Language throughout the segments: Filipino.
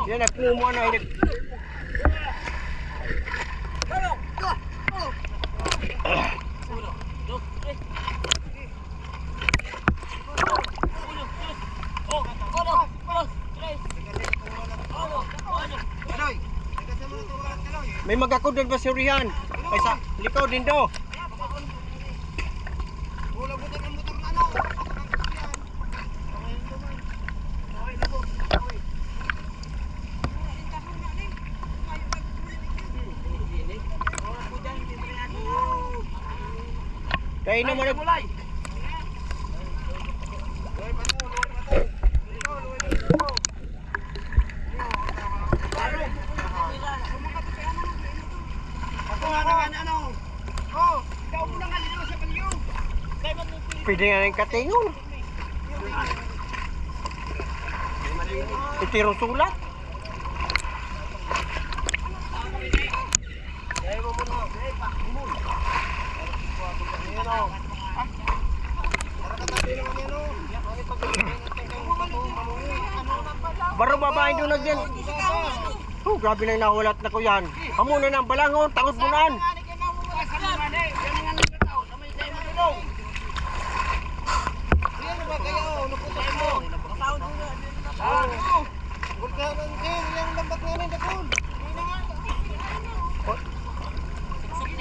Yan, nagpumo na. May magakudan ba si Rihan? Ay sa likaw din do. Kaya naman nagmulay. Pwede nga ng katingon. Itirong sulat. Baro babae doon nagdyan. Oh, grabe na nahulat na ko yan. Amo na ng balangon, tangot bunan.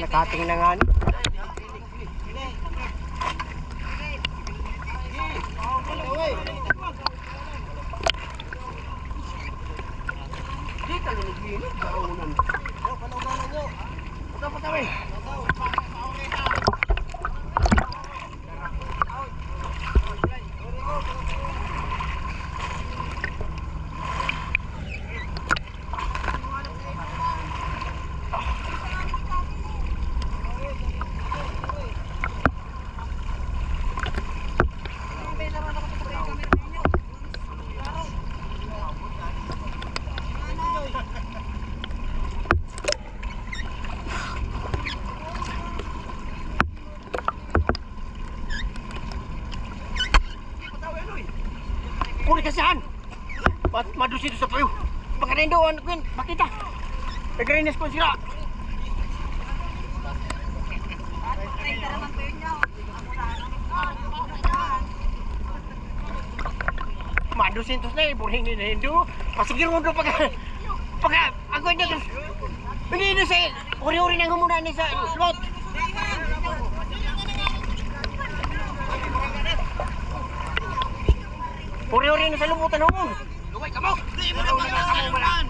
Nakating na nga. Kuri kasihan. Madus itu sa tuyo. Pagkanindo anak ko, bakita. Nagrinis ko sila. Madusin tos na buring ni Hindu. Pasigir mo do pagka ako niya. Hindi sa uri-uri nang humuna ni sa slot. Uri-uri na sa lumutan mo. Luway ka mo. Di mo na pagkasamuman.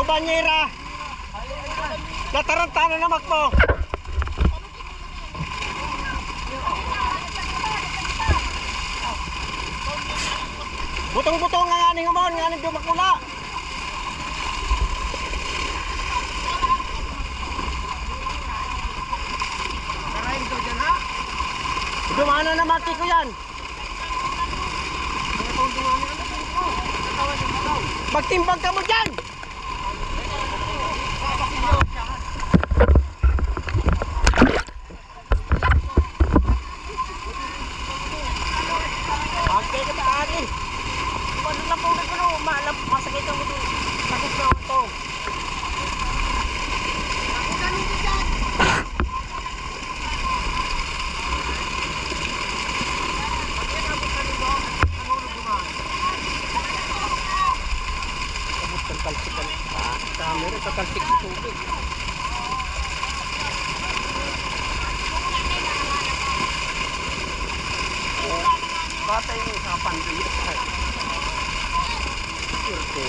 Banyera nataranta na namak mo. Butong-butong nga aning hamon, nga aning dumakula. Karahin ko dyan ha? Dumana na mati ko yan. Magtimbang ka mo dyan. Okay ka ba akin? Paano na po na masakit ang muto. Sakit na ito. Talsikan camera sa talsik ng tubig. Batay mo sa pandemya. Sirte.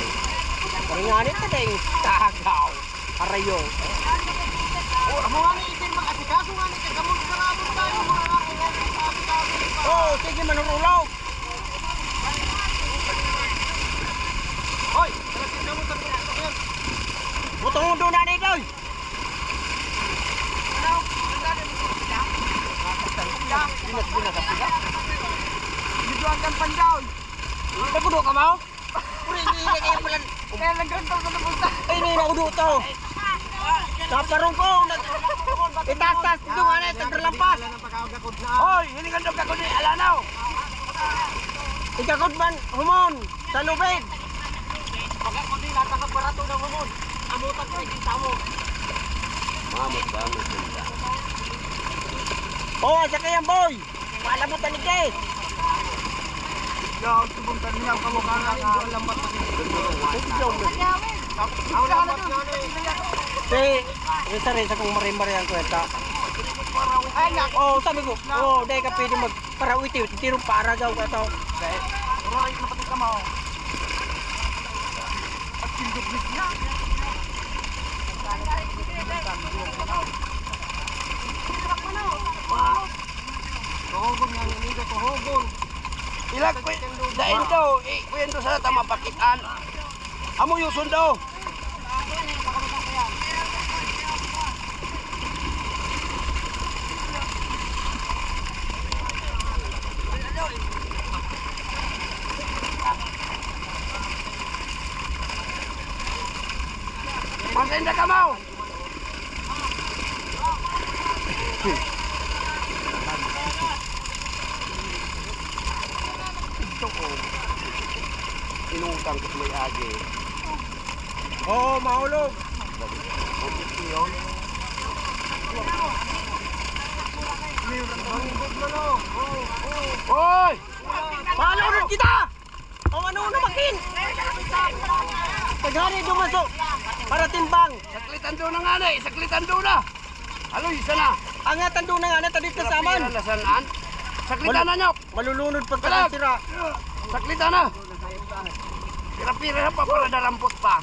Paringanit ka na yung tagaw. Arayo. Oh, amo nga ni itin mag-asikaso nga ni kagamot sa rabot tayo mga aking. Oh, sige manurulaw. Hoy, talagang gamot ang pagkakasakyan. Butong mo doon na nito. Ano? Nagdali mo sila? Binat-binat ka pila. Biduan kang pandaon. Nagkudo ka mo? Puri, hindi kayo pala. Kaya naggantaw ka na punta. Ay, hindi na udo to. Kaparong ko. Itas-tas dito nga na, tagdalampas. Hoy, hindi ka ka kundi alanaw. Ikakot man, humon, sa lubid. Pagka kundi natangkap barato ng humon. Amutan ko, ikita mo. Mamot. Oo, sa kayang boy. Malamutan ni Kate. Yo, subuntan niya ang kamukha nga ng lambat na ang lambat nga Si, isa kong marimari ang kwenta. ay, nak. Oo, sabi ko, dahil ka pwede magparawiti, tirong para daw ka ito. Pero ay, napatid ka mo. At sinduglis niya. Tuhugon nga ninigo, tuhugon. Ilag ko dain daw, kwento sa tama pakitaan. Amo yusun daw. Maganda ka mo. Inutang ko sa may agi. Oo, mahulog. Hoy! Malunod kita! O ano makin? Paghari dumaso para timbang. Saklitan doon na nga na, saklitan doon na. Alo, isa na. Angatan doon na nga na tadit sa aman. Pira na sanaan. Saklitan na nyok. Malulunod pag Balag! sira. Saklitan na. Pira-pira na pa para darampot pa.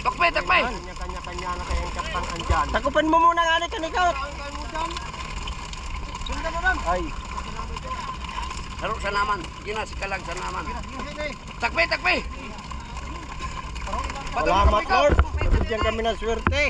Takpay. Kanya-kanya na kayang kapang andyan. Takupan mo muna nga ni kanikot. Sundan mo lang. Ay, Laro sa naman. Gina si kalag sa naman. Takpay. salamat Lord. Nabigyan kami ng swerte.